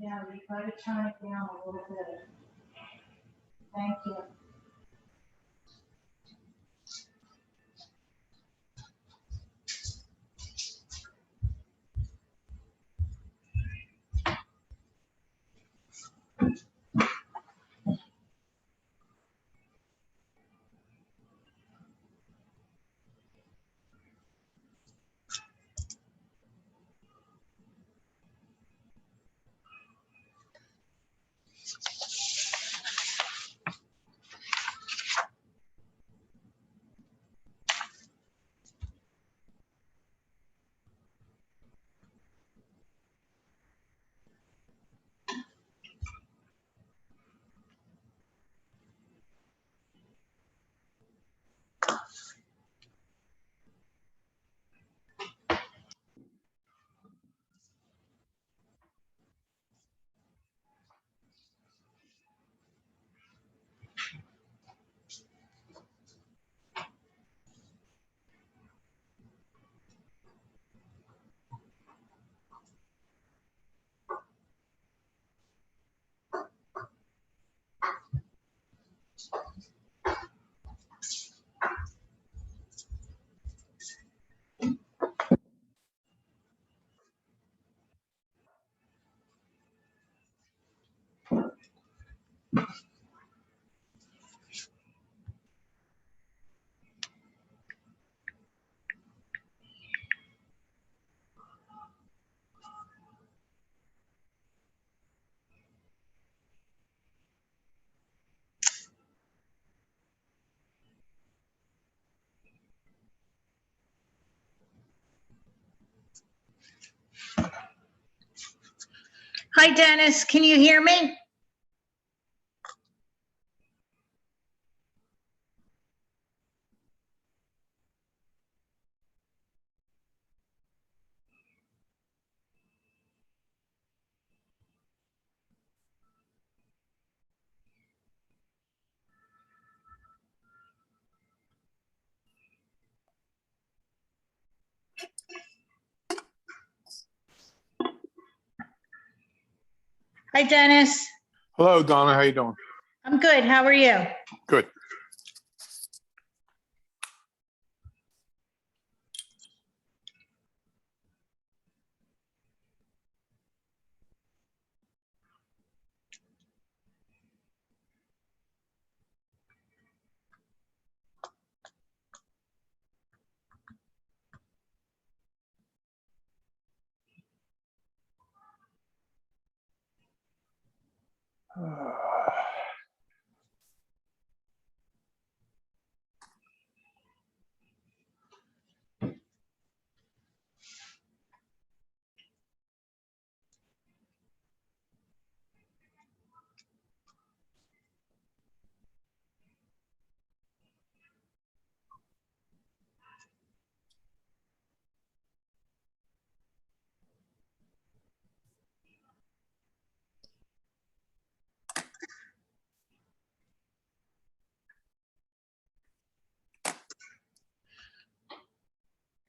Yeah, we try to turn it down a little bit. Thank you. Hi, Dennis. Can you hear me? Hi, Dennis. Hello, Donna. How you doing? I'm good. How are you? Good.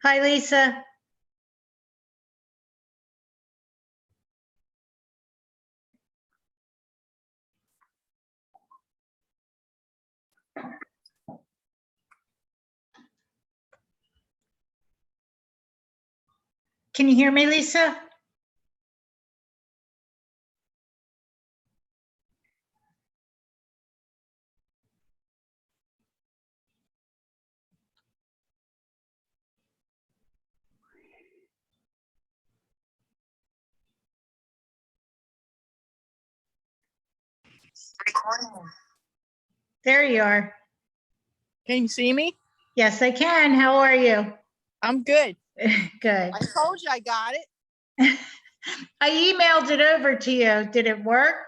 Hi, Lisa. Can you hear me, Lisa? There you are. Can you see me? Yes, I can. How are you? I'm good. Good. I told you I got it. I emailed it over to you. Did it work?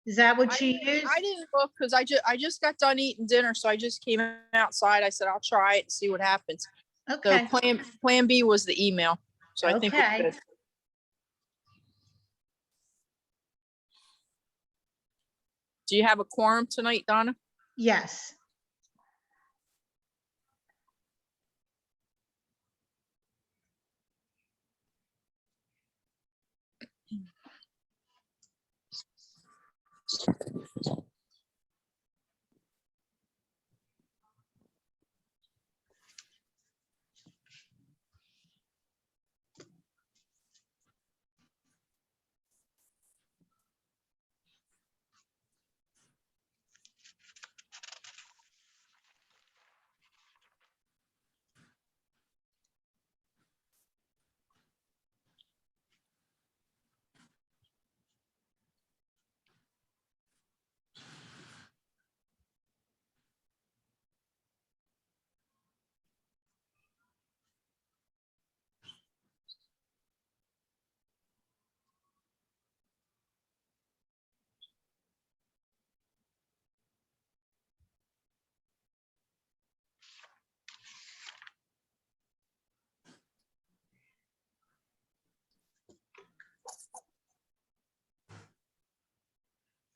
Is that what you used? I didn't look because I just got done eating dinner, so I just came outside. I said I'll try it and see what happens. Okay. So plan B was the email. So I think we're Okay. good. Do you have a quorum tonight, Donna? Yes.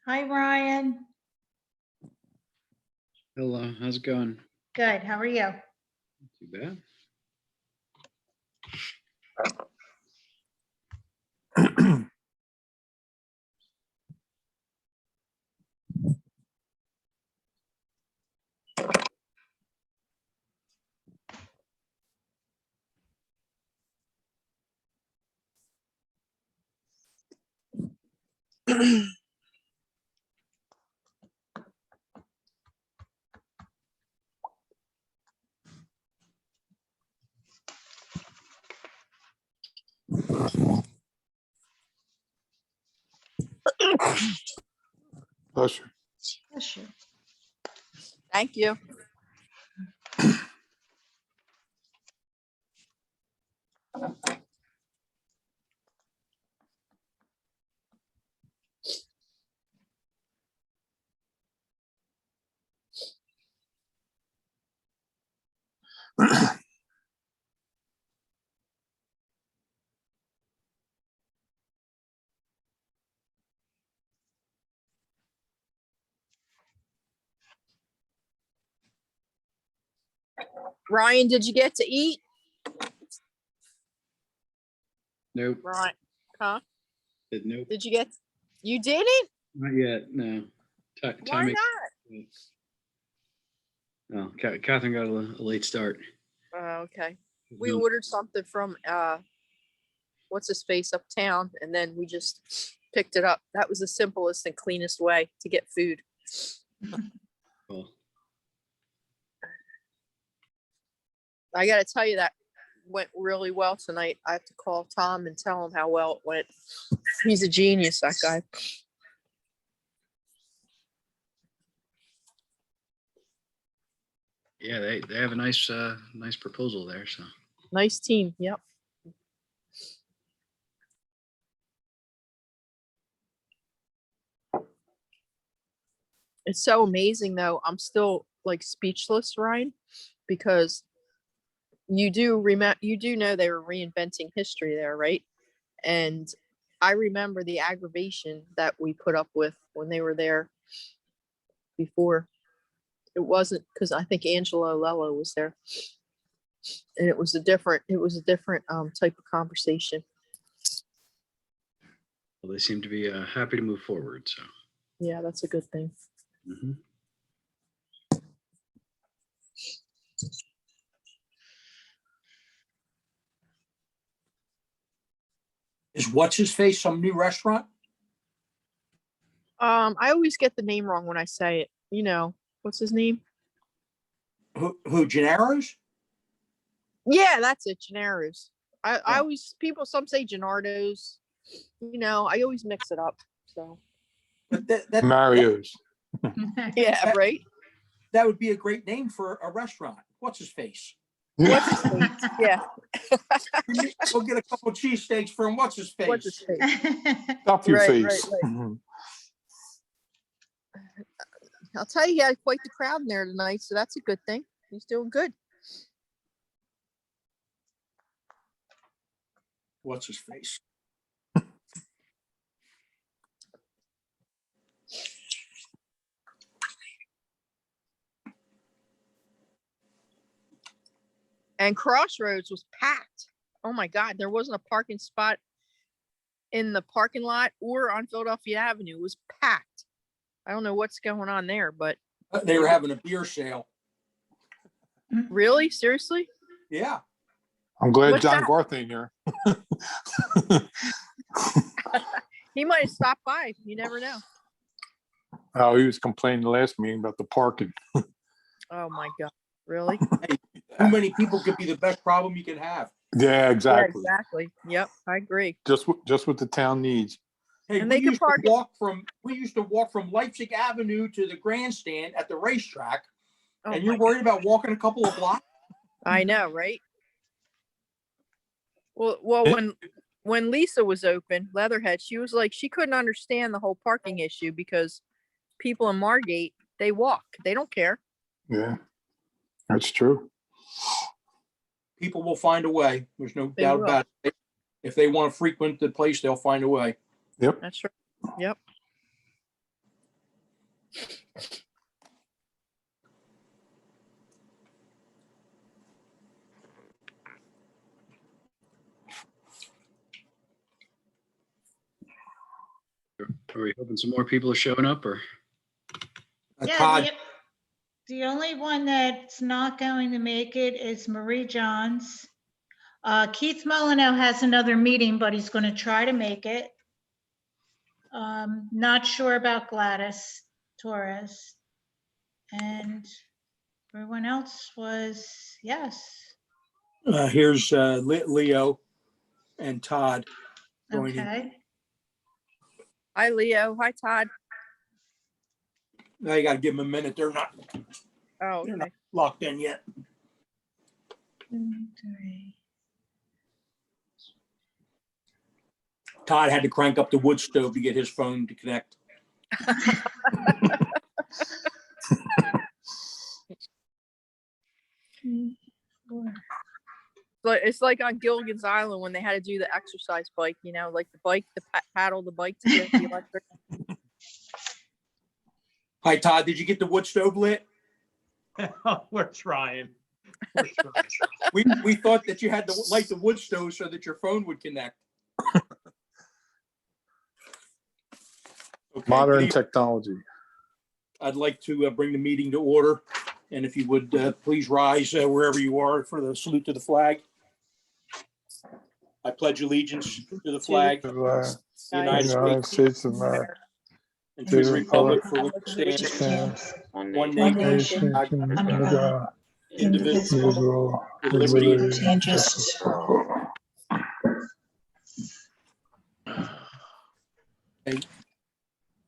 Hi, Ryan. Hello, how's it going? Good. How are you? Not too bad. Bless you. Bless you. Thank you. Ryan, did you get to eat? Nope, Ryan, huh? nope, Did you get? You didn't? not yet, no. Why Timing. not? Oh, Catherine got a late start. Okay. We No, ordered something from what's his face uptown, and then we just picked it up. That was the simplest and cleanest way to get food. well, I got to tell you, that went really well tonight. I have to call Tom and tell him how well it went. He's a genius, that guy. yeah, they have a nice nice proposal there, so. Nice team. Yep. It's so amazing though. I'm still like speechless, Ryan, because you do know they were reinventing history there, right? And I remember the aggravation that we put up with when they were there before. It wasn't because I think Angelo Lello was there, and it was a different type of conversation. Well, they seem to be happy to move forward, so. Yeah, that's a good thing. Mhm. Is what's his face some new restaurant? I always get the name wrong when I say it. You know, what's his name? Who Gennaro's? Yeah, that's it, Gennaro's. I always some say Gennardo's. You know, I always mix it up. So But that Mario's. Yeah, right. That would be a great name for a restaurant. What's his face? What's his face? Yeah, Go get a couple cheesesteaks from what's his face? what's his face? Stuff your Right, face. right, I'll tell you, he had quite the crowd in there tonight, so that's a good thing. He's doing good. What's his face? And Crossroads was packed. Oh my God, there wasn't a parking spot in the parking lot or on Philadelphia Avenue. It was packed. I don't know what's going on there, but They were having a beer sale. really, seriously, Yeah. I'm glad What's John that? Garth ain't here. he might have stopped by. You never know. Oh, he was complaining the last meeting about the parking. Oh my God, really? Too many people could be the best problem you can have. Yeah, exactly. Yeah, exactly. Yep, I agree. Just what the town needs. Hey, And we they could used to park it- walk from Leipzig Avenue to the grandstand at the racetrack, Oh and my you're worried about walking a couple of blocks? I know, right? Well, when Lisa was open, Leatherhead, she was like, she couldn't understand the whole parking issue because people in Margate, they walk, they don't care. Yeah, that's true. People will find a way. There's no They doubt will. about it. If they want to frequent the place, they'll find a way. Yep. That's right. Yep. Are we hoping some more people are showing up or? Yeah, Todd, the only one that's not going to make it is Marie Johns. Keith Molyneux has another meeting, but he's going to try to make it. Not sure about Gladys Torres. And everyone else was, yes. here's Leo and Todd. joining. Okay. Hi, Leo. Hi, Todd. Now you got to give them a minute. They're not Oh, They're okay. locked in yet. 2, 3. Todd had to crank up the wood stove to get his phone to connect. But it's like on Gilligan's Island when they had to do the exercise bike, you know, like the bike, the paddle, the bike to get the electric. Hi, Todd. Did you get the wood stove lit? We're trying. We're trying. We thought that you had to light the wood stove so that your phone would connect. Okay, good Modern evening. technology. I'd like to bring the meeting to order. And if you would please rise wherever you are for the salute to the flag. I pledge allegiance to the flag of the United States States of America. and to the republic for which it stands, Stands one One nation, nation, under under God, indivisible, individual, with liberty and liberty, and justice for all.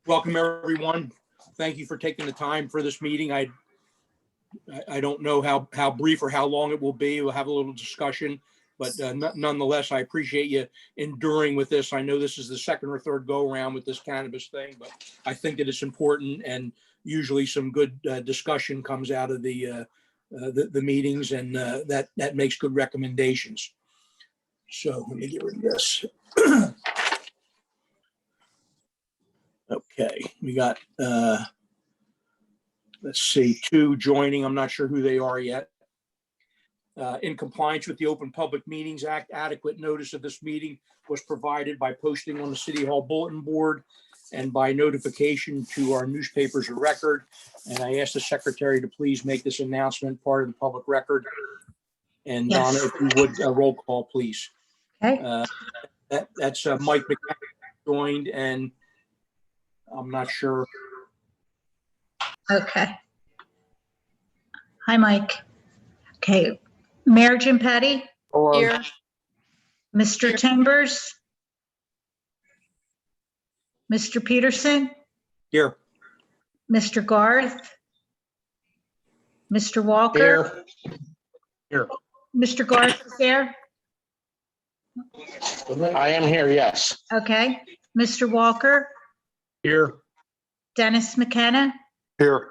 Welcome, everyone. Thank you for taking the time for this meeting. I don't know how brief or how long it will be. We'll have a little discussion, but nonetheless, I appreciate you enduring with this. I know this is the second or third go around with this cannabis thing, but I think that it's important, and usually some good discussion comes out of the meetings, and that makes good recommendations. So let me get rid of this. Okay, we got, let's see, 2 joining. I'm not sure who they are yet. In compliance with the Open Public Meetings Act, adequate notice of this meeting was provided by posting on the City Hall bulletin board and by notification to our newspapers of record. And I asked the secretary to please make this announcement part of the public record. And Yes. Donna, if you would, a roll call, please. Okay. That's Mike McCann joined, and I'm not sure. Okay. Hi, Mike. Okay. Mayor Jim Petty, Here, Mr. Timbers, Mr. Peterson, Here, Mr. Garth, Mr. Walker. Here. Mr. Garth is there? I am here, yes. Okay. Mr. Walker, Here. Dennis McKenna, Here,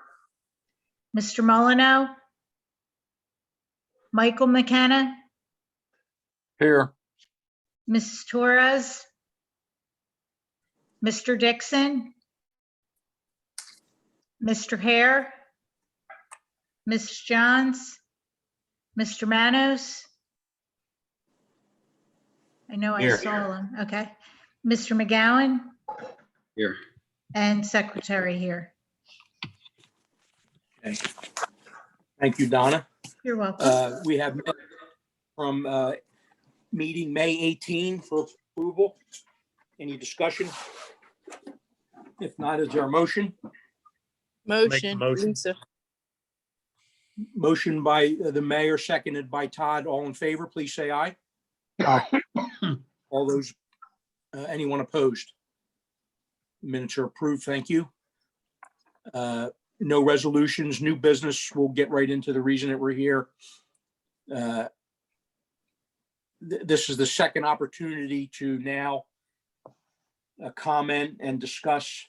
Mr. Molyneux, Michael McKenna, here, Mrs. Torres, Mr. Dixon, Mr. Hare, Ms. Johns, Mr. Manos. I know I Here. saw him. Okay. Mr. McGowan Here. and Secretary here. Okay. Thank you, Donna. You're welcome. We have minutes from meeting May 18 for approval. Any discussion? If not, is there a motion? Motion, motion. Lisa. Motion by the mayor, seconded by Todd. All in favor, please say aye. Aye. All those, anyone opposed? Minutes are approved. Thank you. No resolutions, new business. We'll get right into the reason that we're here. This is the second opportunity to now comment and discuss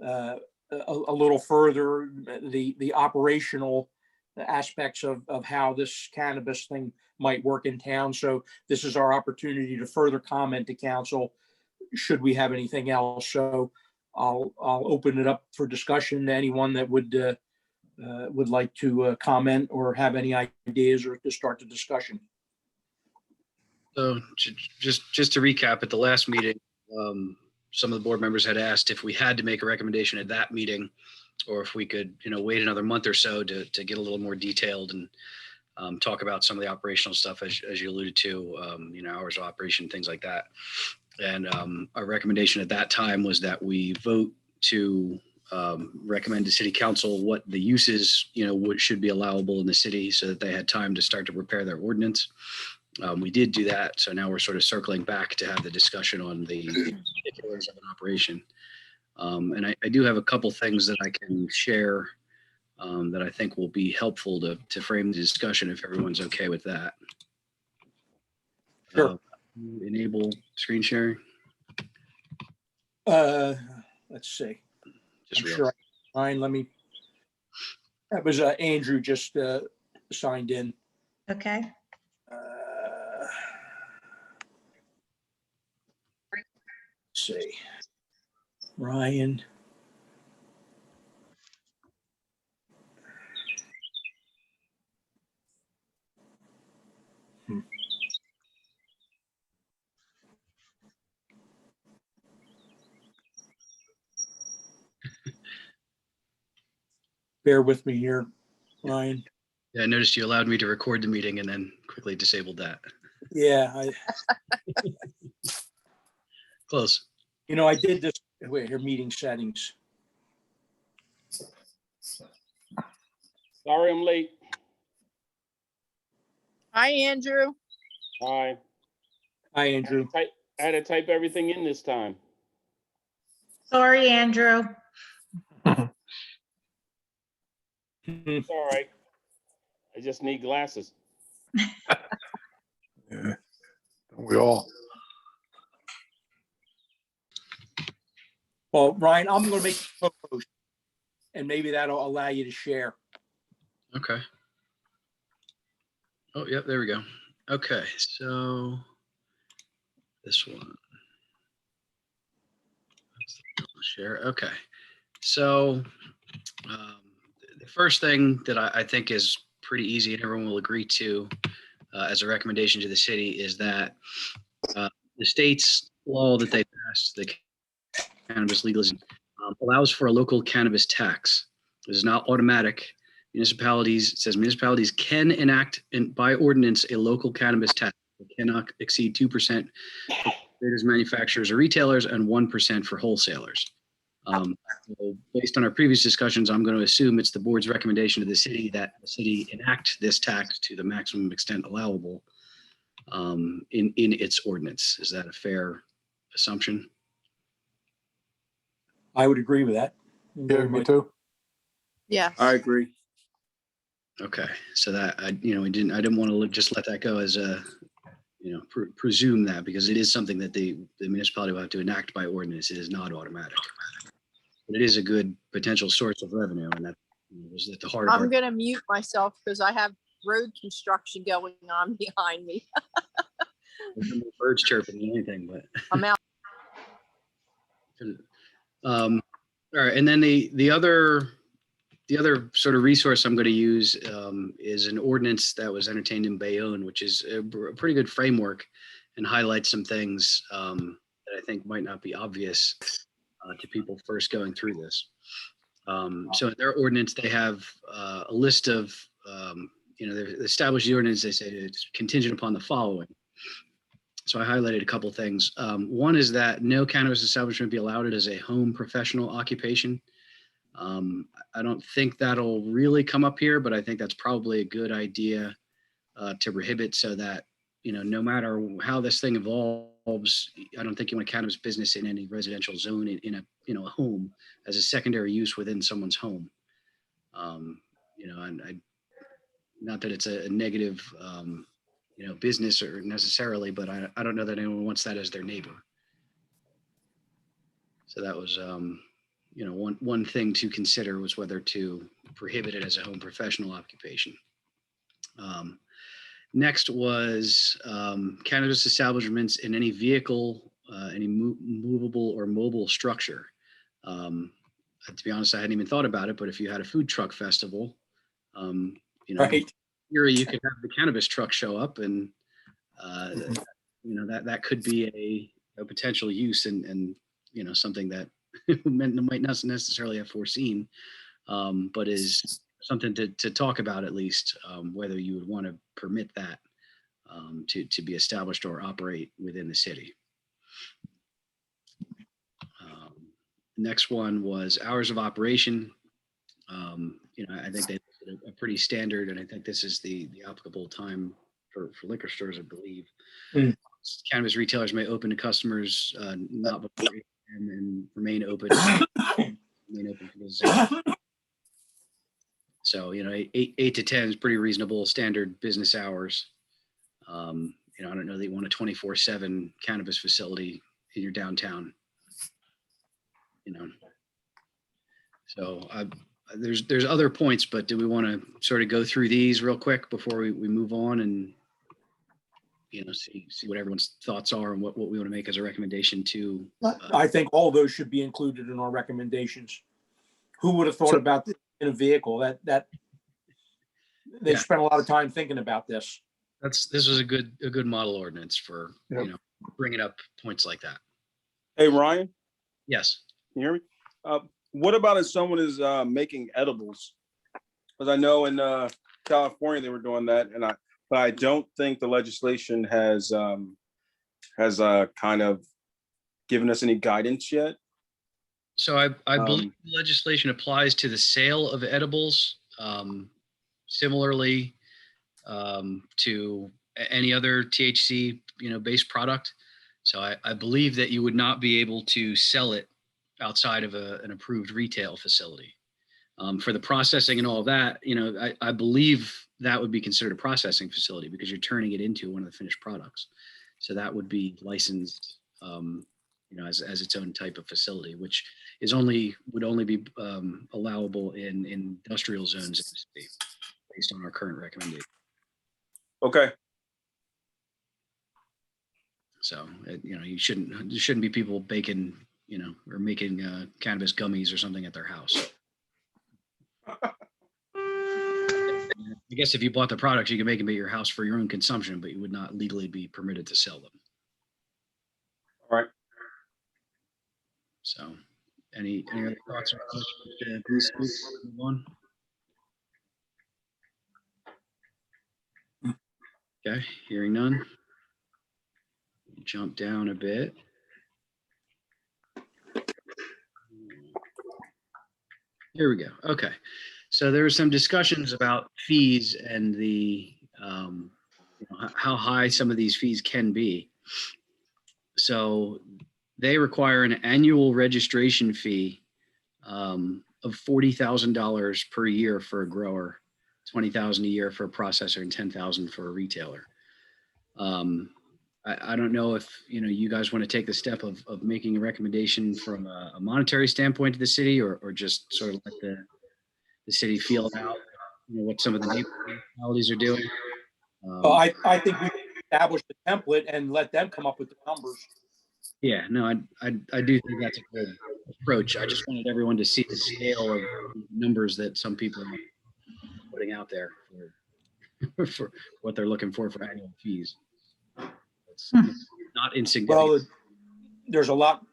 a little further the operational aspects of how this cannabis thing might work in town. So this is our opportunity to further comment to council should we have anything else. So I'll open it up for discussion to anyone that would like to comment or have any ideas or to start the discussion. So just to recap, at the last meeting, some of the board members had asked if we had to make a recommendation at that meeting, or if we could, wait another month or so to get a little more detailed and talk about some of the operational stuff as you alluded to, hours of operation, things like that. And our recommendation at that time was that we vote to recommend to city council what the uses, what should be allowable in the city so that they had time to start to prepare their ordinance. We did do that. So now we're sort of circling back to have the discussion on the particulars of an operation. And I do have a couple things that I can share that I think will be helpful to frame the discussion if everyone's okay with that. Sure. Enable screen sharing. Let's see. Just I'm real. sure. Ryan, that was Andrew just signed in. Okay. Let's see. Ryan. Bear with me here, Ryan. Yeah, I noticed you allowed me to record the meeting and then quickly disabled that. Yeah, Close. I did this. Wait, here, meeting settings. Sorry I'm late. Hi, Andrew. Hi. Hi, Andrew. I had to type everything in this time. Sorry, Andrew. It's all right. I just need glasses. yeah. We all, Well, Ryan, I'm going to make a post, and maybe that'll allow you to share. Okay. Oh, yep, there we go. Okay, so this one. Share. Okay. So the first thing that I think is pretty easy and everyone will agree to as a recommendation to the city is that the state's law that they passed, the cannabis legalization, allows for a local cannabis tax. This is not automatic. Municipalities, it says municipalities can enact by ordinance a local cannabis tax. It cannot exceed 2% for traders, manufacturers, or retailers, and 1% for wholesalers. So based on our previous discussions, I'm going to assume it's the board's recommendation to the city that the city enact this tax to the maximum extent allowable in its ordinance. Is that a fair assumption? I would agree with that. yeah, me too. Yes. I agree. Okay, so that, I didn't want to just let that go as a, presume that, because it is something that the municipality will have to enact by ordinance. It is not automatic. But it is a good potential source of revenue, and that was at the heart of I'm our. gonna mute myself because I have road construction going on behind me. Birds chirping or anything, but. I'm out. All right, and then the other sort of resource I'm going to use is an ordinance that was entertained in Bayonne, which is a pretty good framework and highlights some things that I think might not be obvious to people first going through this. So in their ordinance, they have a list of, they've established the ordinance. They say it's contingent upon the following. So I highlighted a couple things. One is that no cannabis establishment be allowed as a home professional occupation. I don't think that'll really come up here, but I think that's probably a good idea to prohibit, so that, no matter how this thing evolves, I don't think you want a cannabis business in any residential zone in a home as a secondary use within someone's home. And not that it's a negative, business or necessarily, but I don't know that anyone wants that as their neighbor. So that was, one thing to consider was whether to prohibit it as a home professional occupation. Next was cannabis establishments in any vehicle, any movable or mobile structure. To be honest, I hadn't even thought about it, but if you had a food truck festival, Right. here you could have the cannabis truck show up, and that could be a potential use, and something that might not necessarily have foreseen, but is something to talk about, at least, whether you would want to permit that to be established or operate within the city. Next one was hours of operation. I think they did a pretty standard, and I think this is the applicable time for liquor stores, I believe. Mm. Cannabis retailers may open to customers not before 8 p.m. and remain open. For the so 8 to 10 is pretty reasonable standard business hours. I don't know that you want a 24/7 cannabis facility in your downtown. So there's other points, but do we want to sort of go through these real quick before we move on and see what everyone's thoughts are and what we want to make as a recommendation to? I think all those should be included in our recommendations. Who would have thought about this in a vehicle? That they Yeah. spent a lot of time thinking about this. This was a good model ordinance for Yep. bringing up points like that. Hey, Ryan, Yes. can you hear me? What about if someone is making edibles? Because I know in California they were doing that, but I don't think the legislation has kind of given us any guidance yet. So I believe the legislation applies to the sale of edibles, similarly to any other THC based product. So I believe that you would not be able to sell it outside of an approved retail facility. For the processing and all of that, I believe that would be considered a processing facility because you're turning it into one of the finished products. So that would be licensed, as its own type of facility, which would only be allowable in industrial zones in the state, based on our current recommendation. Okay. So there shouldn't be people baking, or making cannabis gummies or something at their house. I guess if you bought the products, you can make them at your house for your own consumption, but you would not legally be permitted to sell them. All right. So, any other thoughts? Move on? Okay, hearing none. Jump down a bit. Here we go. Okay. So there were some discussions about fees and the how high some of these fees can be. So they require an annual registration fee of of $40,000 per year for a grower, 20,000 a year for a processor, and 10,000 for a retailer. I don't know if, you guys want to take the step of making a recommendation from a monetary standpoint to the city, or just sort of let the city feel out, what some of the neighboring municipalities are doing. Well, I think we establish the template and let them come up with the numbers. Yeah, no, I do think that's a good approach. I just wanted everyone to see the scale of numbers that some people are putting out there for what they're looking for annual fees. It's not insignificant. Well, there's a lot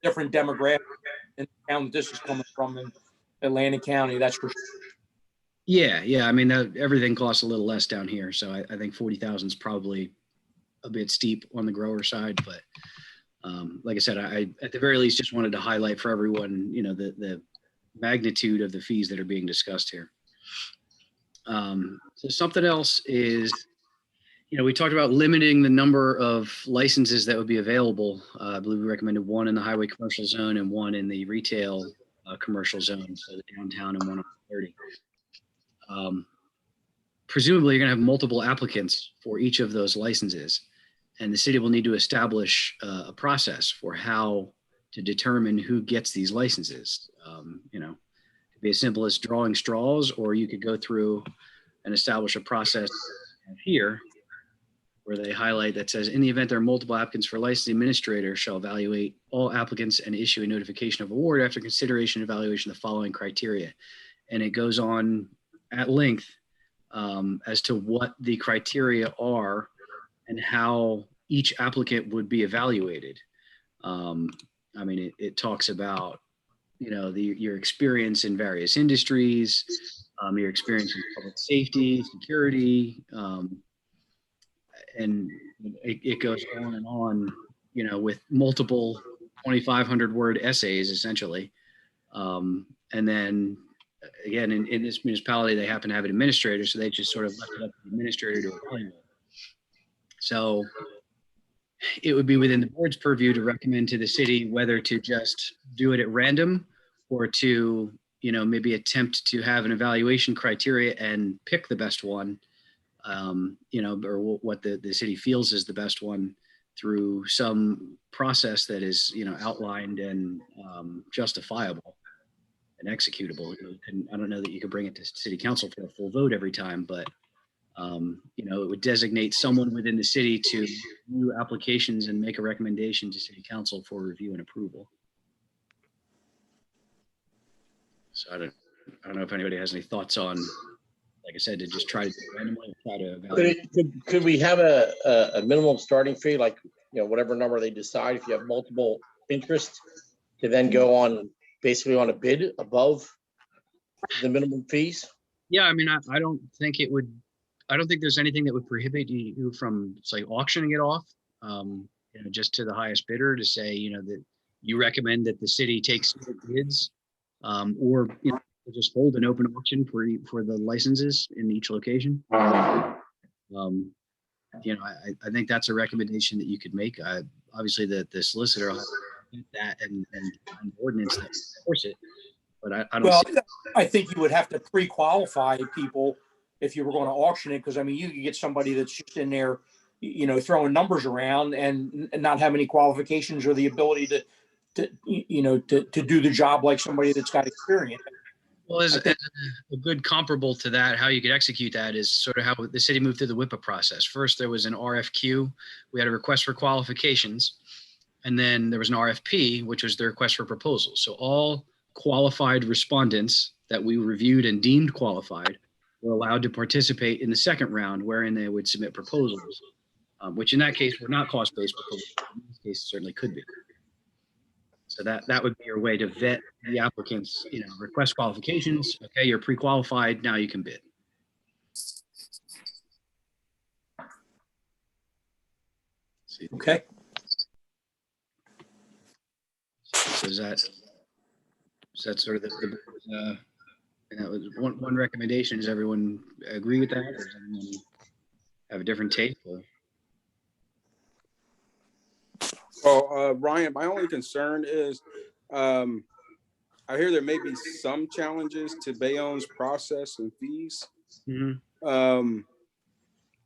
different demographics in the town that this is coming from in Atlantic County, that's for sure. Yeah. I mean, everything costs a little less down here, so I think 40,000 is probably a bit steep on the grower side. But like I said, I at the very least just wanted to highlight for everyone, the magnitude of the fees that are being discussed here. So something else is, we talked about limiting the number of licenses that would be available. I believe we recommended 1 in the highway commercial zone and 1 in the retail commercial zone, so the downtown and 1 on 30. Presumably, you're going to have multiple applicants for each of those licenses, and the city will need to establish a process for how to determine who gets these licenses. It could be as simple as drawing straws, or you could go through and establish a process here where they highlight that says, in the event there are multiple applicants for license, the administrator shall evaluate all applicants and issue a notification of award after consideration and evaluation of the following criteria. And it goes on at length as to what the criteria are and how each applicant would be evaluated. I mean, it talks about, your experience in various industries, your experience in public safety, security, and it goes on, with multiple 2,500 word essays, essentially. And then again, in this municipality, they happen to have an administrator, so they just sort of left it up to the administrator to evaluate. So it would be within the board's purview to recommend to the city whether to just do it at random, or to, maybe attempt to have an evaluation criteria and pick the best one, or what the city feels is the best one through some process that is, outlined and justifiable and executable. And I don't know that you could bring it to city council for a full vote every time, but it would designate someone within the city to review applications and make a recommendation to city council for review and approval. So I don't know if anybody has any thoughts on, like I said, to just try to do it randomly and try to evaluate. Could we have a minimum starting fee, like, whatever number they decide, if you have multiple interests, to then go on basically on a bid above the minimum fees? Yeah, I mean, I don't think there's anything that would prohibit you from, say, auctioning it off, just to the highest bidder, to say, that you recommend that the city takes bids, or just hold an open auction for the licenses in each location. I think that's a recommendation that you could make. Obviously, the solicitor will have to get that and an ordinance that force it. But I don't. Well, I think you would have to pre-qualify people if you were going to auction it, because I mean, you could get somebody that's just in there, throwing numbers around and not have any qualifications or the ability to do the job like somebody that's got experience. Well, as a good comparable to that, how you could execute that is sort of how the city moved through the WIPA process. First, there was an RFQ. We had a request for qualifications. And then there was an RFP, which was the request for proposals. So all qualified respondents that we reviewed and deemed qualified were allowed to participate in the second round, wherein they would submit proposals, which in that case were not cost-based proposals. In this case, certainly could be. So that would be your way to vet the applicants, request qualifications. Okay, you're pre-qualified, now you can bid. Okay. So is that sort of that was one recommendation? Does everyone agree with that? Or does anyone have a different take? Or? Well, Ryan, my only concern is, I I hear there may be some challenges to Bayonne's process and fees. Mhm.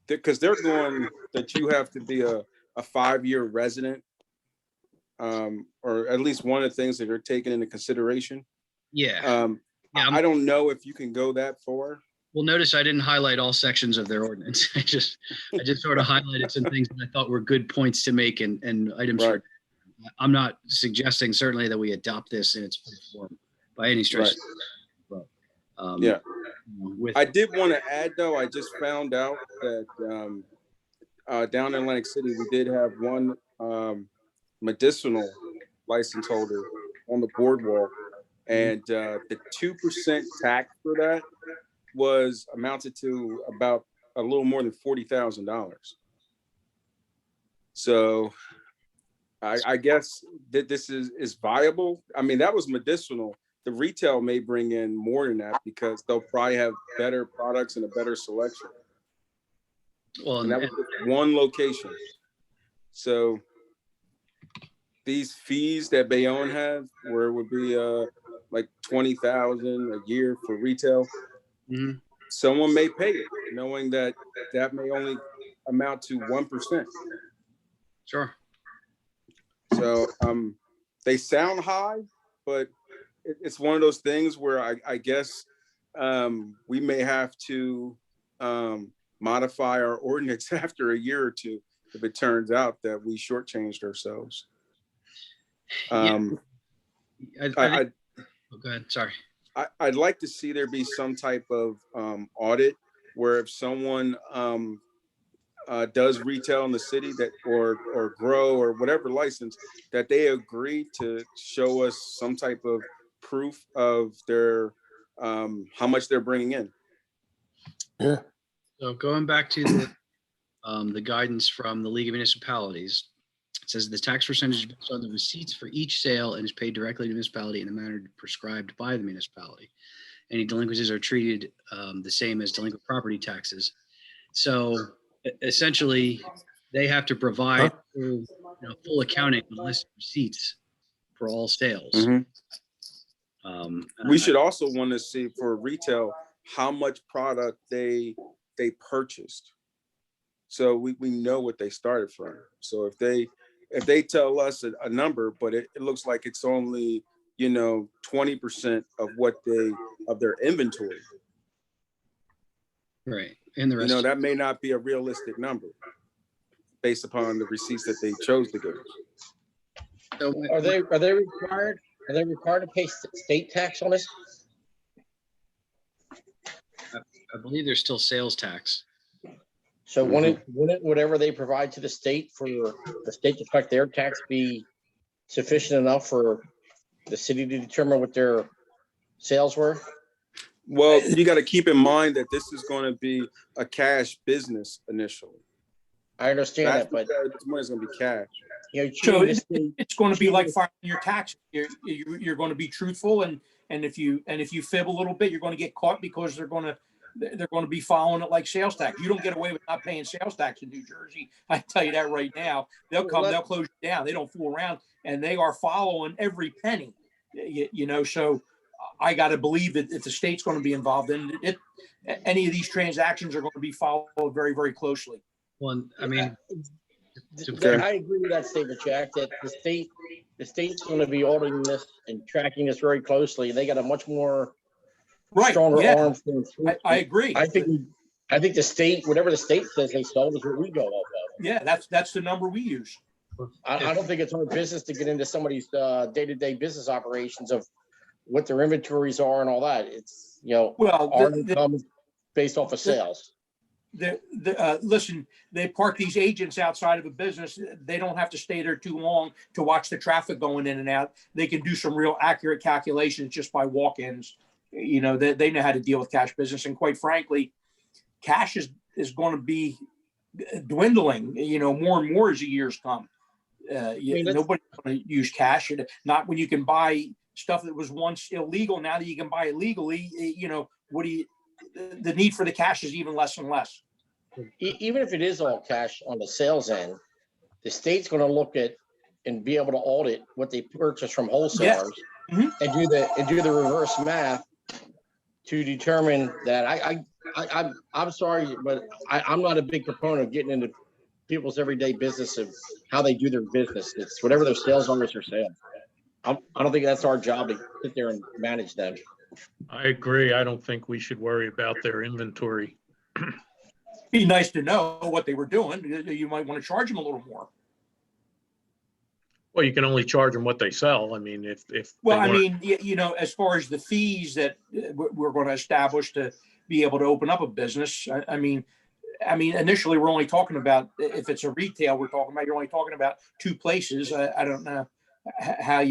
Because they're going that you have to be a 5-year resident, or at least one of the things that they're taking into consideration. Yeah. Yeah, I don't know if you can go that far. Well, notice I didn't highlight all sections of their ordinance. I just sort of highlighted some things that I thought were good points to make and items. Right. I'm not suggesting certainly that we adopt this in its full form by any stretch. Right. But, Yeah. With I did want to add, though, I just found out that down in Atlantic City, we did have one medicinal license holder on the boardwalk, and the 2% tax for that was amounted to about a little more than $40,000. So I guess that this is viable. I mean, that was medicinal. The retail may bring in more than that because they'll probably have better products and a better selection. well, And that was just one location. So these fees that Bayonne have, where it would be like $20,000 a year for retail, Mhm. someone may pay it, knowing that that may only amount to 1%. Sure. So they sound high, but it's one of those things where I guess we may have to modify our ordinance after a year or two if it turns out that we shortchanged ourselves. Yeah. I Oh, go ahead. Sorry. I'd like to see there be some type of audit where if someone does retail in the city that or grow or whatever license, that they agree to show us some type of proof of their how much they're bringing in. Yeah. So going back to the guidance from the League of Municipalities, it says the tax percentage is based on the receipts for each sale and is paid directly to the municipality in the manner prescribed by the municipality. Any delinquencies are treated the same as delinquent property taxes. So essentially, they have to provide full accounting and list of receipts for all sales. Mhm. And We should also want to see for retail how much product they purchased, so we know what they started from. So if they tell us a number, but it looks like it's only 20% of of their inventory, right, and the rest. that may not be a realistic number based upon the receipts that they chose to give. So Are they required to pay state tax on this? I believe there's still sales tax. So wouldn't whatever they provide to the state for the state to collect their tax be sufficient enough for the city to determine what their sales were? Well, you got to keep in mind that this is going to be a cash business initially. I understand that, but this money's going to be cash. So the state, it's going to be like filing your taxes. You're going to be truthful, and if you fib a little bit, you're going to get caught because they're going to be following it like sales tax. You don't get away with not paying sales tax in New Jersey. I tell you that right now. They'll close you down. They don't fool around, and they are following every penny. So I got to believe that if the state's going to be involved in it, any of these transactions are going to be followed very, very closely. Well, I mean, I agree with that statement, Jack, that the state's going to be auditing this and tracking this very closely. They got a much more stronger arm. I agree. I think the state, whatever the state says they sold, is what we go off of. Yeah, that's the number we use. I don't think it's our business to get into somebody's day-to-day business operations of what their inventories are and all that. It's our income is based off of sales. Listen, they park these agents outside of a business. They don't have to stay there too long to watch the traffic going in and out. They can do some real accurate calculations just by walk-ins. They know how to deal with cash business. And quite frankly, cash is going to be dwindling, more and more as the years come. Nobody's going to use cash. Not when you can buy stuff that was once illegal. Now that you can buy it legally, the need for the cash is even less and less. Even if it is all cash on the sales end, the state's going to look at and be able to audit what they purchase from wholesalers. Mhm. and do the reverse math to determine that I'm sorry, but I'm not a big proponent of getting into people's everyday business of how they do their business. It's whatever their sales are, is their sales. I don't think that's our job to sit there and manage them. I agree. I don't think we should worry about their inventory. Be nice to know what they were doing. You might want to charge them a little more. Well, you can only charge them what they sell. I mean, if Well, they I wanna- mean, you know, as far as the fees that we're going to establish to be able to open up a business, I mean, initially, we're only talking about, if it's a retail, you're only talking about 2 places. I don't know how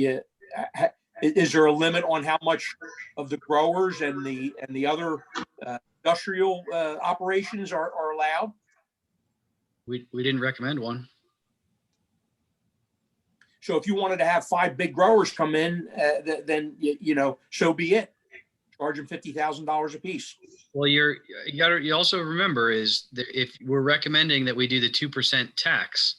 is there a limit on how much of the growers and the other industrial operations are allowed? We didn't recommend one. So if you wanted to have 5 big growers come in, then, you know, so be it. Charge them $50,000 a piece. Well, you also remember is that if we're recommending that we do the 2% tax,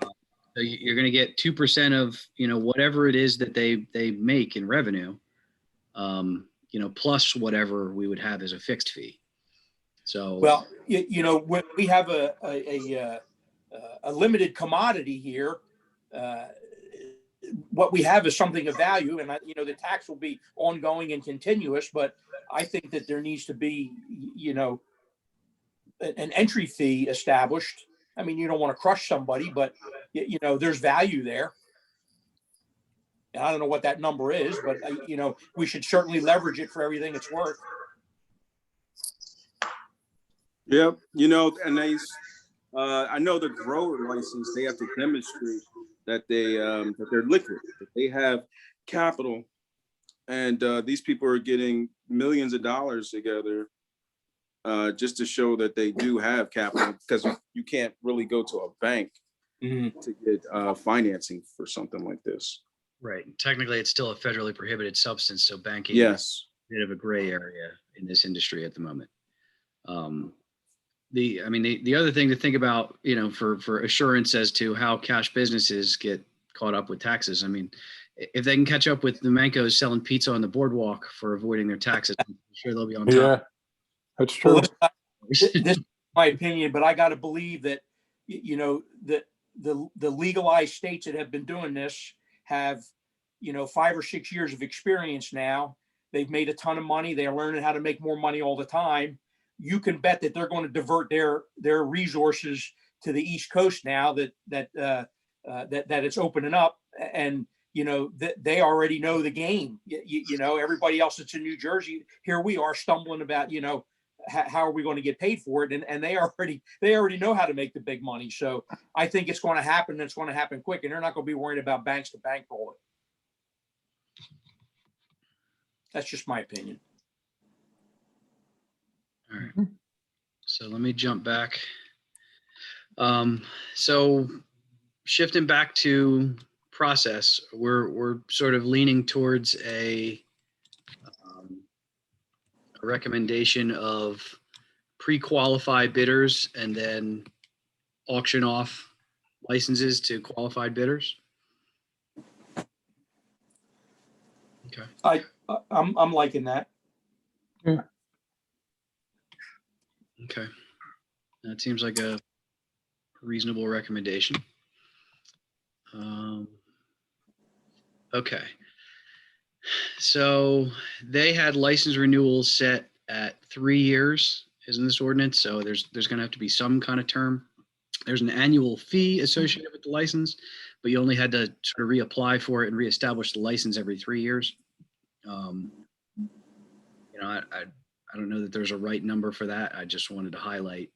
so you're going to get 2% of, you know, whatever it is that they make in revenue, you know, plus whatever we would have as a fixed fee. So, Well, you know, when we have a limited commodity here, what we have is something of value, and you know, the tax will be ongoing and continuous. But I think that there needs to be, you know, an entry fee established. I mean, you don't want to crush somebody, but you know, there's value there. And I don't know what that number is, but you know, we should certainly leverage it for everything it's worth. Yep, you know, and I know the grower license, they have to demonstrate that they're liquid, that they have capital, and these people are getting millions of dollars together just to show that they do have capital, because you can't really go to a bank to get financing for something like this. right. Technically, it's still a federally prohibited substance, so banking Yes. is a bit of a gray area in this industry at the moment. The other thing to think about, you know, for assurance as to how cash businesses get caught up with taxes. I mean, if they can catch up with the Mancos selling pizza on the boardwalk for avoiding their taxes, I'm sure they'll be on Yeah, top. that's true. This is my opinion, but I got to believe that, you know, the legalized states that have been doing this have, you know, 5 or 6 years of experience now. They've made a ton of money. They're learning how to make more money all the time. You can bet that they're going to divert their resources to the East Coast now that it's opening up, and you know they already know the game. You know, everybody else that's in New Jersey, here we are stumbling about, you know, how are we going to get paid for it, and they already know how to make the big money. So I think it's going to happen. And it's going to happen quick, and they're not going to be worried about banks to bankroll it. That's just my opinion. All right. So let me jump back. So shifting back to process, we're sort of leaning towards a recommendation of pre-qualified bidders and then auction off licenses to qualified bidders. Okay. I'm liking that. Okay. That seems like a reasonable recommendation. Okay. So they had license renewals set at 3 years, isn't this ordinance? So there's going to have to be some kind of term. There's an annual fee associated with the license, but you only had to sort of reapply for it and reestablish the license every 3 years. You know, I don't know that there's a right number for that. I just wanted to highlight,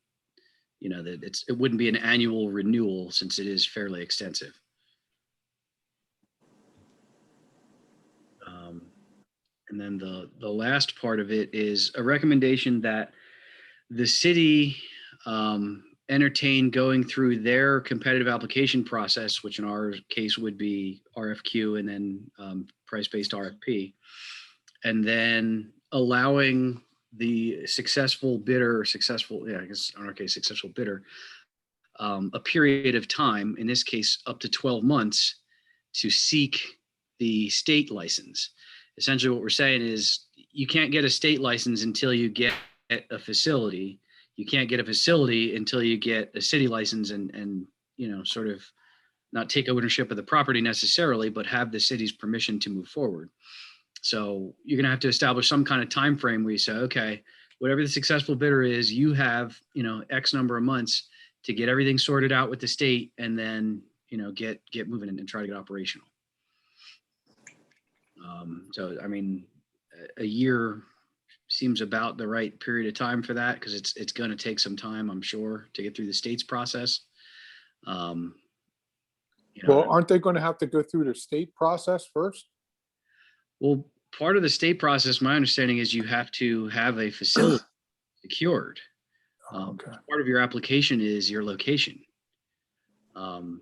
you know, that it wouldn't be an annual renewal since it is fairly extensive. And then the last part of it is a recommendation that the city entertain going through their competitive application process, which in our case would be RFQ and then price-based RFP, and then allowing the successful bidder, I guess in our case, successful bidder, a period of time, in this case, up to 12 months, to seek the state license. Essentially what we're saying is you can't get a state license until you get a facility. You can't get a facility until you get a city license and sort of not take ownership of the property necessarily, but have the city's permission to move forward. So you're going to have to establish some kind of time frame where you say, okay, whatever the successful bidder is, you have, X number of months to get everything sorted out with the state and then, get moving and try to get operational. So, I mean, a year seems about the right period of time for that because it's going to take some time, I'm sure, to get through the state's process. Well, aren't they going to have to go through the state process first? Well, part of the state process, my understanding is you have to have a facility secured. Okay. Part of your application is your location.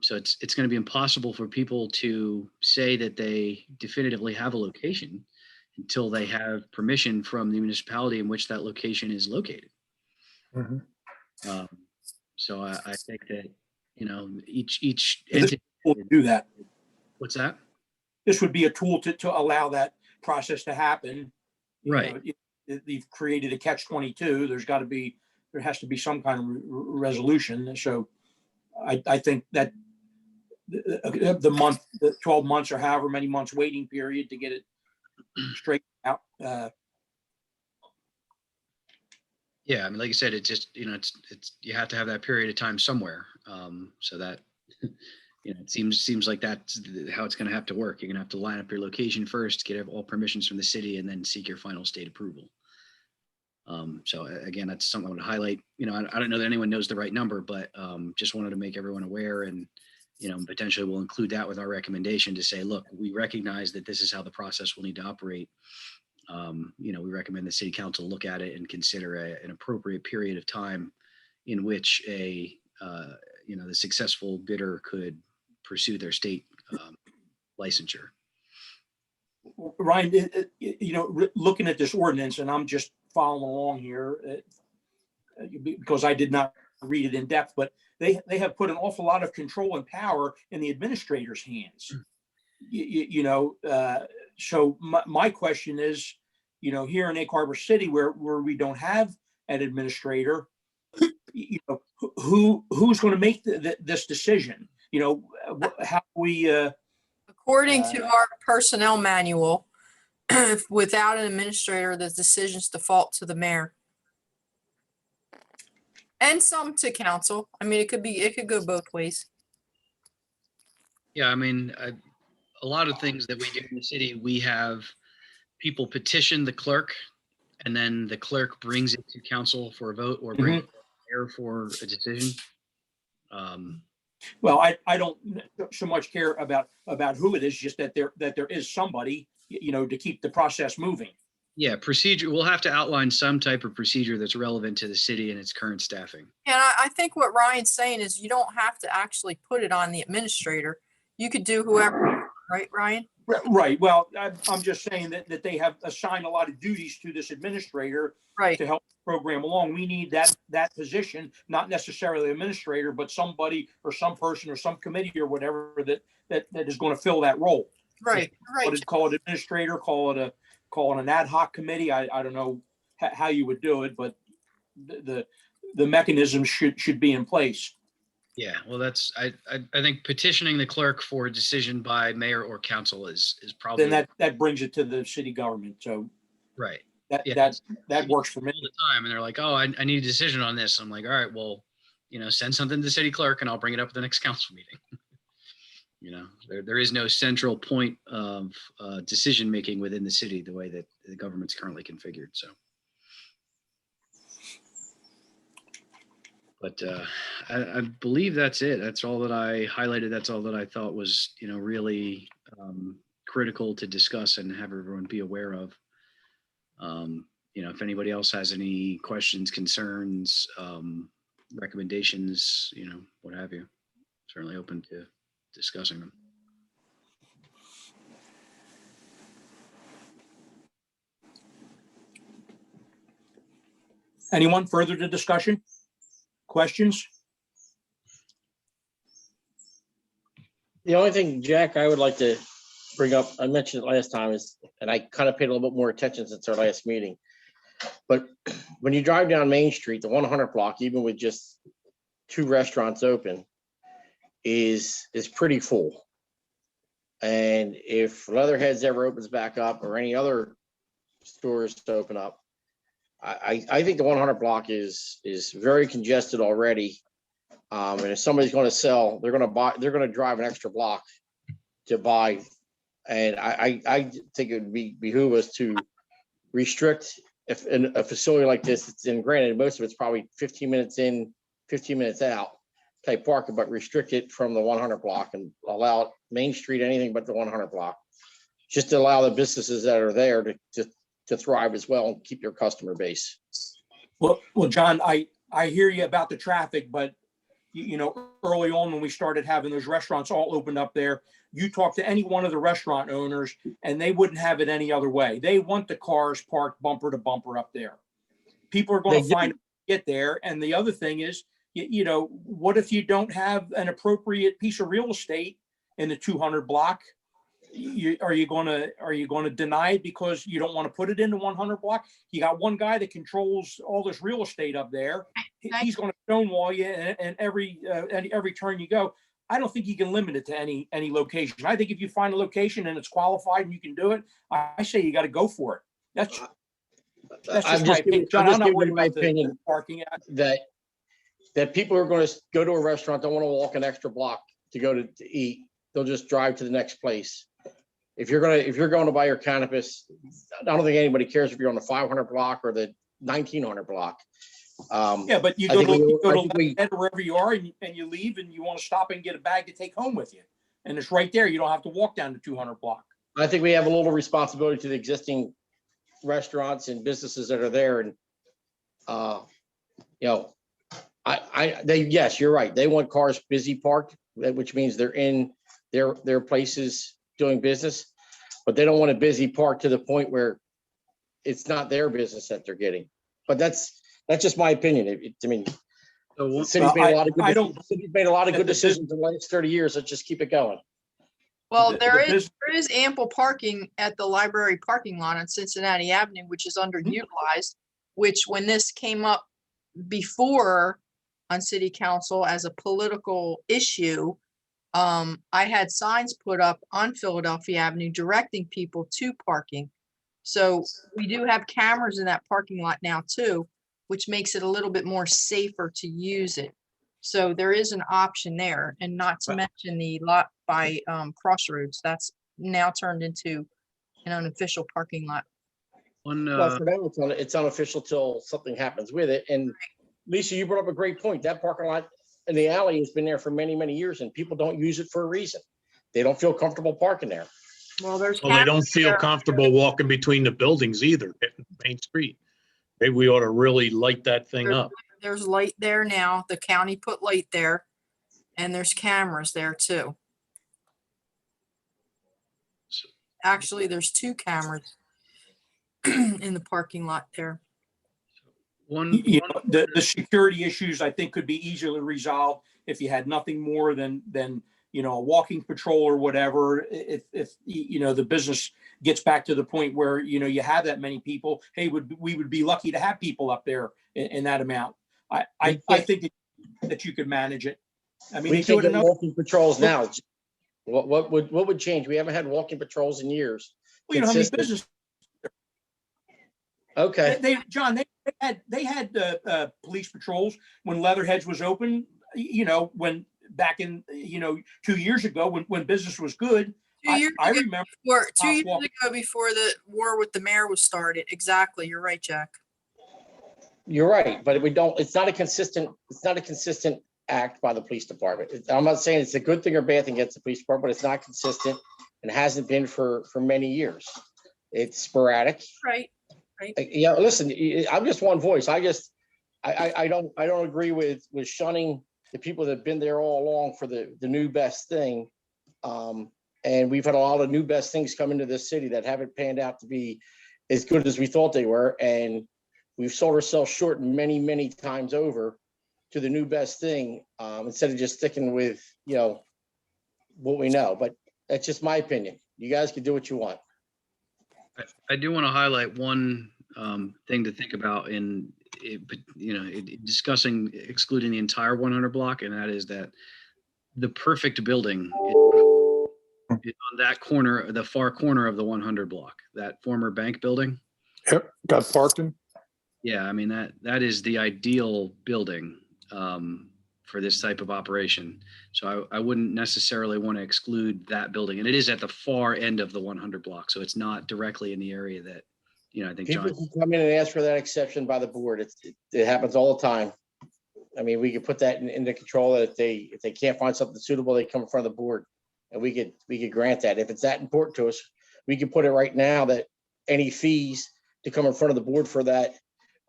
So it's going to be impossible for people to say that they definitively have a location until they have permission from the municipality in which that location is located. Mhm. So I think that, each entity. We'll do that. What's that? This would be a tool to allow that process to happen. Right. They've created a catch-22. There has to be some kind of resolution. So I think that the 12 months or however many months waiting period to get it straightened out. Yeah, I mean, like I said, it's just, it's you have to have that period of time somewhere. So that, it seems like that's how it's going to have to work. You're going to have to line up your location first, get all permissions from the city, and then seek your final state approval. So again, that's something I want to highlight. I don't know that anyone knows the right number, but just wanted to make everyone aware, and potentially we'll include that with our recommendation to say, look, we recognize that this is how the process will need to operate. We recommend the city council look at it and consider an appropriate period of time in which the successful bidder could pursue their state licensure. Ryan, looking at this ordinance, and I'm just following along here because I did not read it in depth, but they have put an awful lot of control and power in the administrator's hands. So my question is, here in Egg Harbor City, where we don't have an administrator, who's going to make this decision? How we. According to our personnel manual, without an administrator, the decisions default to the mayor. And some to council. I mean, it could go both ways. Yeah, I mean, a lot of things that we do in the city, we have people petition the clerk, and then the clerk brings it to council for a vote or brings it to the mayor for a decision. Well, I don't so much care about who it is, just that there is somebody, to keep the process moving. Yeah, procedure. We'll have to outline some type of procedure that's relevant to the city and its current staffing. And I think what Ryan's saying is you don't have to actually put it on the administrator. You could do whoever, right, Ryan? Right. Well, I'm just saying that they have assigned a lot of duties to this administrator Right. to help the program along. We need that position, not necessarily administrator, but somebody or some person or some committee or whatever that is going to fill that role. Right. Right. Call it administrator, call it an ad hoc committee. I don't know how you would do it, but the mechanism should be in place. Yeah, well, that's I think petitioning the clerk for a decision by mayor or council is probably. Then that brings it to the city government. So right. That works for me all the time. And they're like, oh, I need a decision on this. I'm like, all right, well, send something to the city clerk and I'll bring it up at the next council meeting. There is no central point of decision making within the city the way that the government's currently configured. So. But I believe that's it. That's all that I highlighted. That's all that I thought was, really critical to discuss and have everyone be aware of. If anybody else has any questions, concerns, recommendations, what have you, certainly open to discussing them. Anyone further to discussion? Questions? The only thing, Jack, I would like to bring up, I mentioned it last time, is, and I kind of paid a little bit more attention since our last meeting. But when you drive down Main Street, the 100 block, even with just 2 restaurants open, is pretty full. And if Leatherheads ever opens back up, or any other stores to open up, I think the 100 block is very congested already. And if somebody's going to sell, they're going to drive an extra block to buy. And I think it would behoove us to restrict, if in a facility like this, it's in, granted, most of it's probably 15 minutes in, 15 minutes out type parking, but restrict it from the 100 block and allow Main Street anything but the 100 block, just to allow the businesses that are there to thrive as well and keep your customer base. Well, John, I hear you about the traffic, but early on when we started having those restaurants all opened up there, you talk to any one of the restaurant owners and they wouldn't have it any other way. They want the cars parked bumper to bumper up there. People are going to find a way to get there. And the other thing is, what if you don't have an appropriate piece of real estate in the 200 block? Are you going to deny it because you don't want to put it in the 100 block? You got one guy that controls all this real estate up there. He's going to stonewall you, and every turn you go. I don't think you can limit it to any location. I think if you find a location and it's qualified and you can do it, I say you got to go for it. That's just my opinion. John, I'm not worried about the parking. That people are going to go to a restaurant, don't want to walk an extra block to go to eat. They'll just drive to the next place. If you're going to buy your cannabis, I don't think anybody cares if you're on the 500 block or the 1900 block. Yeah, but you go to wherever you are and you leave and you want to stop and get a bag to take home with you. And it's right there. You don't have to walk down the 200 block. I think we have a little responsibility to the existing restaurants and businesses that are there. And, yes, you're right. They want cars busy parked, which means they're in their places doing business, but they don't want a busy park to the point where it's not their business that they're getting. But that's just my opinion. The city's made a lot of good decisions in the last 30 years. Let's just keep it going. Well, there is ample parking at the library parking lot on Cincinnati Avenue, which is underutilized, which when this came up before on city council as a political issue, I had signs put up on Philadelphia Avenue directing people to parking. So we do have cameras in that parking lot now too, which makes it a little bit more safer to use it. So there is an option there, and not to mention the lot by Crossroads. That's now turned into an unofficial parking lot. Well, for them, it's unofficial till something happens with it. And Lisa, you brought up a great point. That parking lot in the alley has been there for many, many years, and people don't use it for a reason. They don't feel comfortable parking there. Well, they don't feel comfortable walking between the buildings either, hitting Main Street. Maybe we ought to really light that thing up. There's light there now. The county put light there, and there's cameras there too. Actually, there's 2 cameras in the parking lot there. The security issues, I think, could be easily resolved if you had nothing more than a walking patrol or whatever. If the business gets back to the point where you have that many people, hey, we would be lucky to have people up there in that amount. I think that you could manage it. I mean, we can't get walking patrols now. What would change? We haven't had walking patrols in years. Well, you know how many business. Okay. They had police patrols when Leatherheads was open. When back in 2 years ago when business was good. I remember 2 years ago before the war with the mayor was started. Exactly, you're right, Jack. You're right, but it's not a consistent act by the police department. I'm not saying it's a good thing or bad thing against the police department, but it's not consistent and hasn't been for many years. It's sporadic. Right. Yeah, listen, I'm just one voice. I don't agree with shunning the people that have been there all along for the new best thing. And we've had a lot of new best things come into this city that haven't panned out to be as good as we thought they were. And we've sold ourselves short many, many times over to the new best thing, instead of just sticking with, what we know. But that's just my opinion. You guys can do what you want. I do want to highlight one thing to think about in, discussing excluding the entire 100 block, and that is that the perfect building is on that corner, the far corner of the 100 block, that former bank building. Yep, got parking. Yeah, I mean, that is the ideal building for this type of operation. So I wouldn't necessarily want to exclude that building. And it is at the far end of the 100 block. So it's not directly in the area that, I think People John. can come in and ask for that exception by the board. It happens all the time. I mean, we could put that into control that if they can't find something suitable, they come in front of the board. And we could grant that. If it's that important to us, we could put it right now that any fees to come in front of the board for that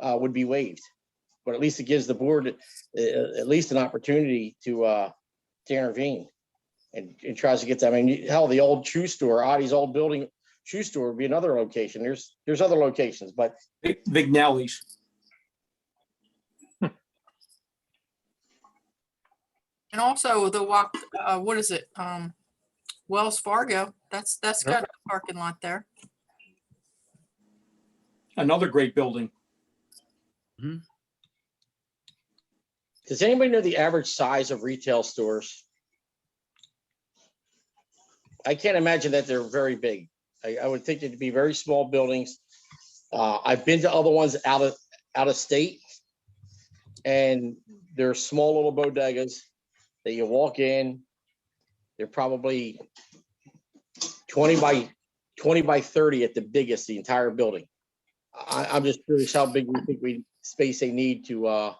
would be waived. But at least it gives the board at least an opportunity to intervene and tries to get that. I mean, hell, the old shoe store, Audie's old building shoe store would be another location. There's other locations, but Vignelli's. And also the walk, what is it? Wells Fargo, that's got a parking lot there. Another great building. does anybody know the average size of retail stores? I can't imagine that they're very big. I would think it'd be very small buildings. I've been to other ones out of state, and they're small little bodegas that you walk in. They're probably 20 by 30 at the biggest, the entire building. I'm just curious how big we think space they need to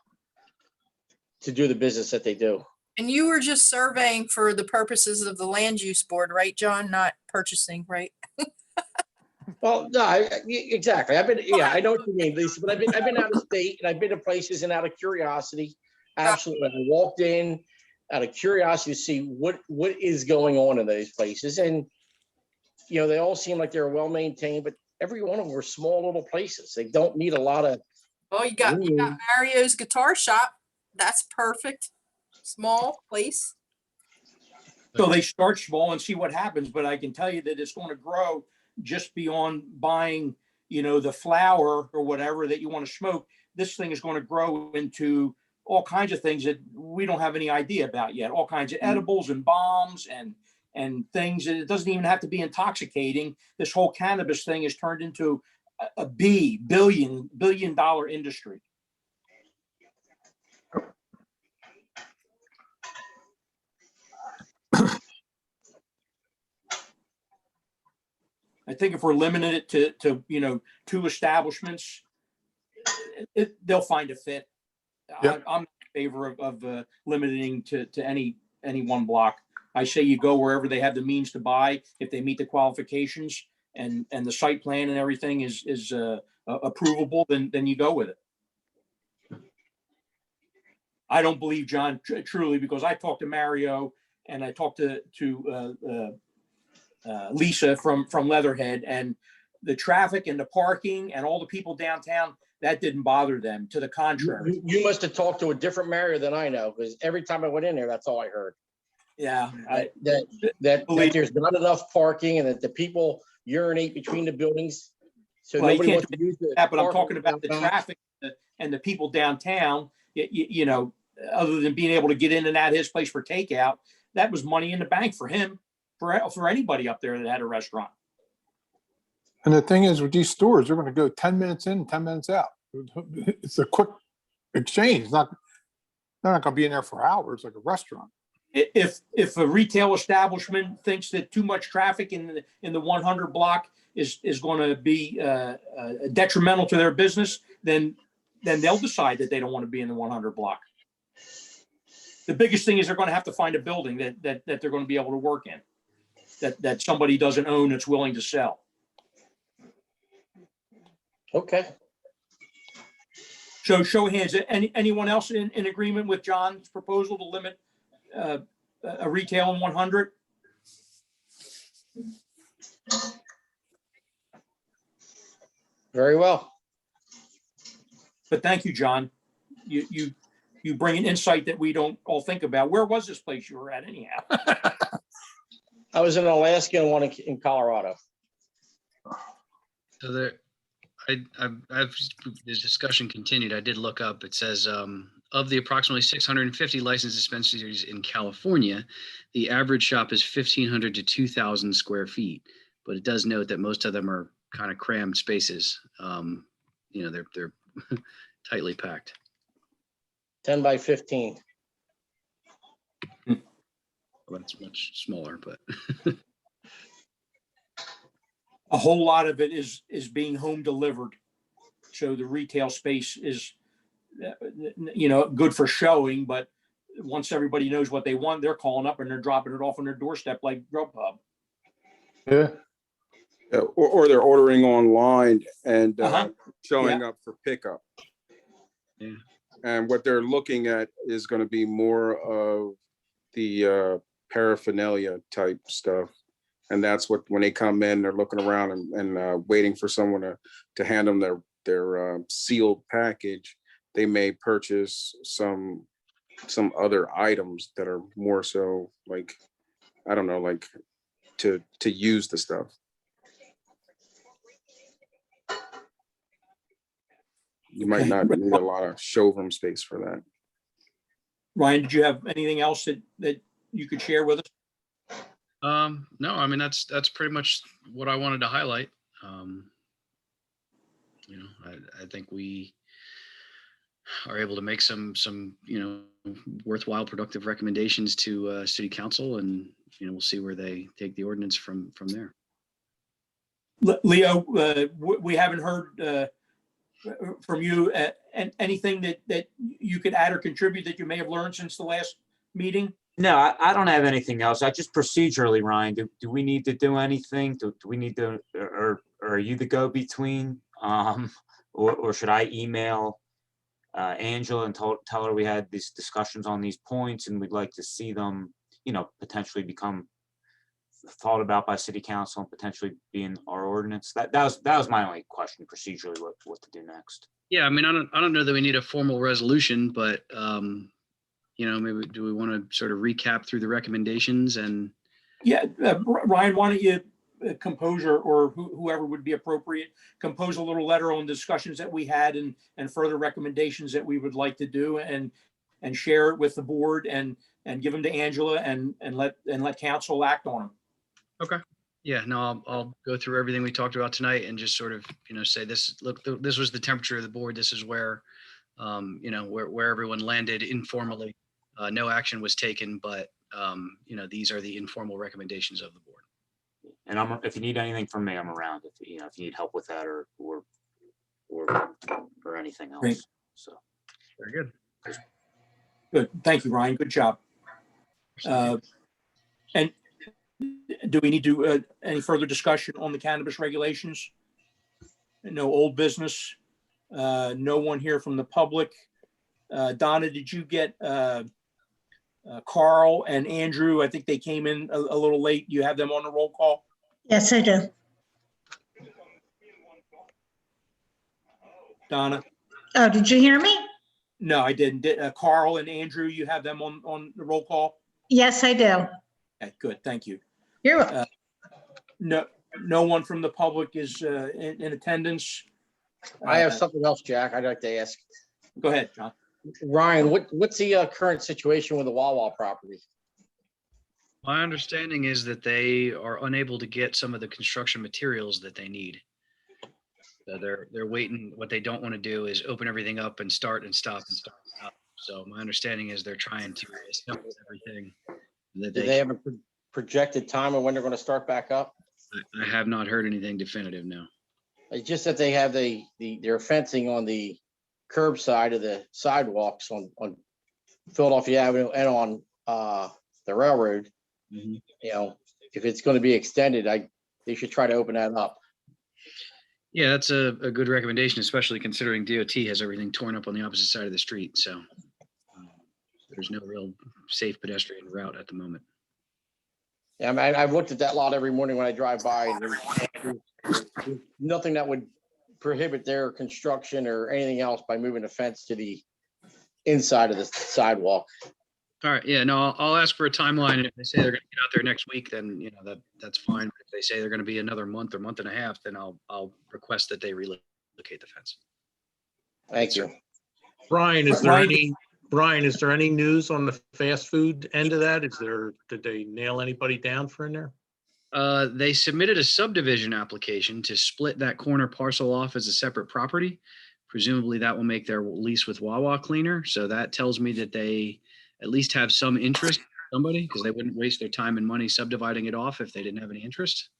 do the business that they do. And you were just surveying for the purposes of the land use board, right, John? Not purchasing, right? Well, no, exactly. I know what you mean, Lisa, but I've been out of state and I've been to places and out of curiosity. Absolutely. I walked in out of curiosity to see what is going on in those places. And, they all seem like they're well maintained, but every one of them are small little places. They don't need a lot of. Oh, you got Mario's Guitar Shop. That's perfect. Small place. So they start small and see what happens, but I can tell you that it's going to grow just beyond buying, the flower or whatever that you want to smoke. This thing is going to grow into all kinds of things that we don't have any idea about yet. All kinds of edibles and bombs and things. And it doesn't even have to be intoxicating. This whole cannabis thing has turned into a billion dollar industry. I think if we're limiting it to 2 establishments, they'll find a fit. Yep. I'm in favor of limiting to any one block. I say you go wherever they have the means to buy, if they meet the qualifications and the site plan and everything is approvable, then you go with it. I don't believe, John, truly, because I talked to Mario and I talked to Lisa from Leatherhead, and the traffic and the parking and all the people downtown, that didn't bother them. To the contrary. You must have talked to a different Mario than I know, because every time I went in there, that's all I heard. Yeah. That there's not enough parking and that the people urinate between the buildings. So Well, you nobody can't wants to use the. But I'm parking talking about the downtown. traffic and the people downtown, other than being able to get in and out of his place for takeout, that was money in the bank for him, for anybody up there that had a restaurant. And the thing is, with these stores, they're going to go 10 minutes in, 10 minutes out. It's a quick exchange. They're not going to be in there for hours like a restaurant. If a retail establishment thinks that too much traffic in the 100 block is going to be detrimental to their business, then they'll decide that they don't want to be in the 100 block. The biggest thing is they're going to have to find a building that they're going to be able to work in, that somebody doesn't own that's willing to sell. Okay. So show of hands, anyone else in agreement with John's proposal to limit a retail in 100? Very well. But thank you, John. You bring an insight that we don't all think about. Where was this place you were at anyhow? I was in Alaska and one in Colorado. So there, I've, this discussion continued. I did look up, it says, of the approximately 650 licensed dispensaries in California, the average shop is 1,500 to 2,000 square feet. But it does note that most of them are kind of crammed spaces. They're tightly packed. 10 by 15. Well, that's much smaller, but A whole lot of it is being home delivered. So the retail space is, good for showing, but once everybody knows what they want, they're calling up and they're dropping it off on their doorstep like Grubhub. Yeah. Or they're ordering online and Uh-huh. showing up for pickup. Yeah. And what they're looking at is going to be more of the paraphernalia type stuff. And that's what, when they come in, they're looking around and waiting for someone to hand them their sealed package. They may purchase some other items that are more so like, I don't know, like to use the stuff. You might Okay. not need a lot of showroom space for that. Ryan, did you have anything else that you could share with us? no, I mean, that's pretty much what I wanted to highlight. I think we are able to make some worthwhile, productive recommendations to city council, and we'll see where they take the ordinance from there. Leo, we haven't heard from you. And anything that you could add or contribute that you may have learned since the last meeting? No, I don't have anything else. I just procedurally, Ryan, do we need to do anything? Do we need to, or are you the go-between? Or should I email Angela and tell her we had these discussions on these points and we'd like to see them, potentially become thought about by city council and potentially be in our ordinance? That was my only question procedurally, what to do next. Yeah, I mean, I don't know that we need a formal resolution, but maybe do we want to sort of recap through the recommendations and? Yeah, Ryan, why don't you compose or whoever would be appropriate, compose a little letter on discussions that we had and further recommendations that we would like to do and share it with the board and give them to Angela and let council act on them. Okay. Yeah, no, I'll go through everything we talked about tonight and just sort of, say this, look, this was the temperature of the board. This is where, where everyone landed informally. No action was taken, but, these are the informal recommendations of the board. And if you need anything from me, I'm around. If you need help with that or anything else. Great. So Very good. Good. Thank you, Ryan. Good job. And do we need to any further discussion on the cannabis regulations? No old business. No one here from the public. Donna, did you get Carl and Andrew? I think they came in a little late. You have them on the roll call? Yes, I do. Donna? Oh, did you hear me? No, I didn't. Carl and Andrew, you have them on the roll call? Yes, I do. Okay, good. Thank you. You're welcome. No one from the public is in attendance. I have something else, Jack, I'd like to ask. Go ahead, John. Ryan, what's the current situation with the Wawa property? My understanding is that they are unable to get some of the construction materials that they need. So they're waiting. What they don't want to do is open everything up and start and stop and start and stop. So my understanding is they're trying to assemble everything. Do they have a projected time of when they're going to start back up? I have not heard anything definitive, no. It's just that they have their fencing on the curb side of the sidewalks on Philadelphia Avenue and on the railroad. Mm-hmm. If it's going to be extended, they should try to open that up. Yeah, that's a good recommendation, especially considering DOT has everything torn up on the opposite side of the street. So there's no real safe pedestrian route at the moment. Yeah, I mean, I've looked at that lot every morning when I drive by, and there's nothing that would prohibit their construction or anything else by moving the fence to the inside of the sidewalk. All right, yeah, no, I'll ask for a timeline, and if they say they're gonna get out there next week, then, that's fine. But if they say they're gonna be another month or month and a half, then I'll request that they relocate the fence. Thank you. Brian, is there any news on the fast food end of that? Did they nail anybody down for in there? They submitted a subdivision application to split that corner parcel off as a separate property. Presumably that will make their lease with Wawa cleaner. So that tells me that they at least have some interest in somebody, because they wouldn't waste their time and money subdividing it off if they didn't have any interest.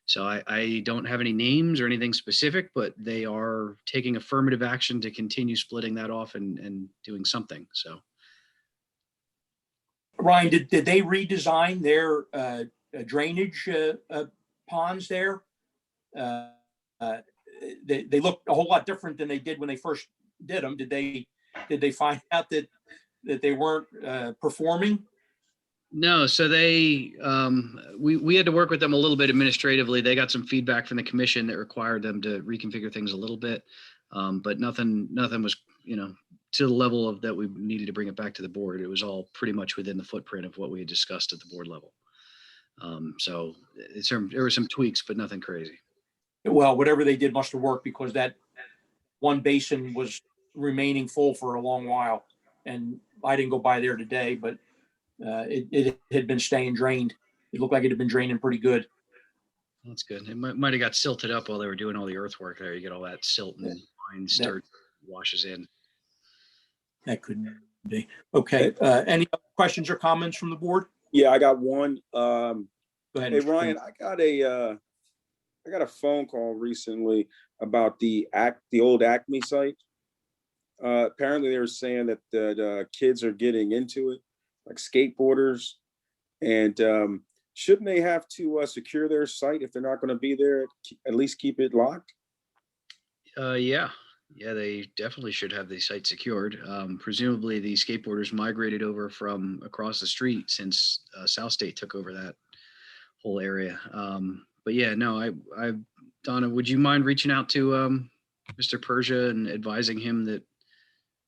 So I don't have any names or anything specific, but they are taking affirmative action to continue splitting that off and doing something. So Ryan, did they redesign their drainage ponds there? They look a whole lot different than they did when they first did them. Did they find out that they weren't performing? no, so they, we had to work with them a little bit administratively. They got some feedback from the commission that required them to reconfigure things a little bit. But nothing was, to the level of that we needed to bring it back to the board. It was all pretty much within the footprint of what we had discussed at the board level. So there were some tweaks, but nothing crazy. Well, whatever they did must have worked, because that one basin was remaining full for a long while. And I didn't go by there today, but it had been staying drained. It looked like it had been draining pretty good. That's good. It might have got silted up while they were doing all the earthwork there. You get all that silt and fine dirt washes in. That could be. Okay. Any other questions or comments from the board? Yeah, I got one. Go ahead. Hey, Mr. Ryan, Coon. I got a phone call recently about the old Acme site. Apparently they were saying that the kids are getting into it, like skateboarders, and shouldn't they have to secure their site if they're not going to be there? At least keep it locked. Yeah, they definitely should have the site secured. Presumably the skateboarders migrated over from across the street since South State took over that whole area. But yeah, no, Donna, would you mind reaching out to Mr. Persia and advising him that,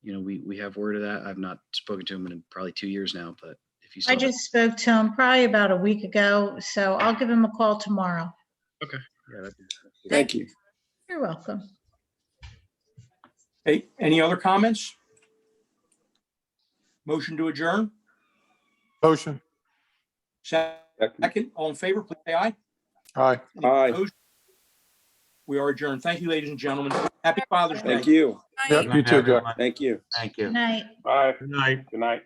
we have word of that? I've not spoken to him in probably 2 years now, but if you I just spoke to him probably about a week ago, so I'll give him a call tomorrow. Okay. Yeah. Thank you. You're welcome. Hey, any other comments? Motion to adjourn? Motion. Second, all in favor, please say aye. Aye. Any Aye. opposed? We are adjourned. Thank you, ladies and gentlemen. Happy Father's Day. Thank you. Yep, you too, Jack. Thank you. Thank you. Good night. Bye. Good night. Good night.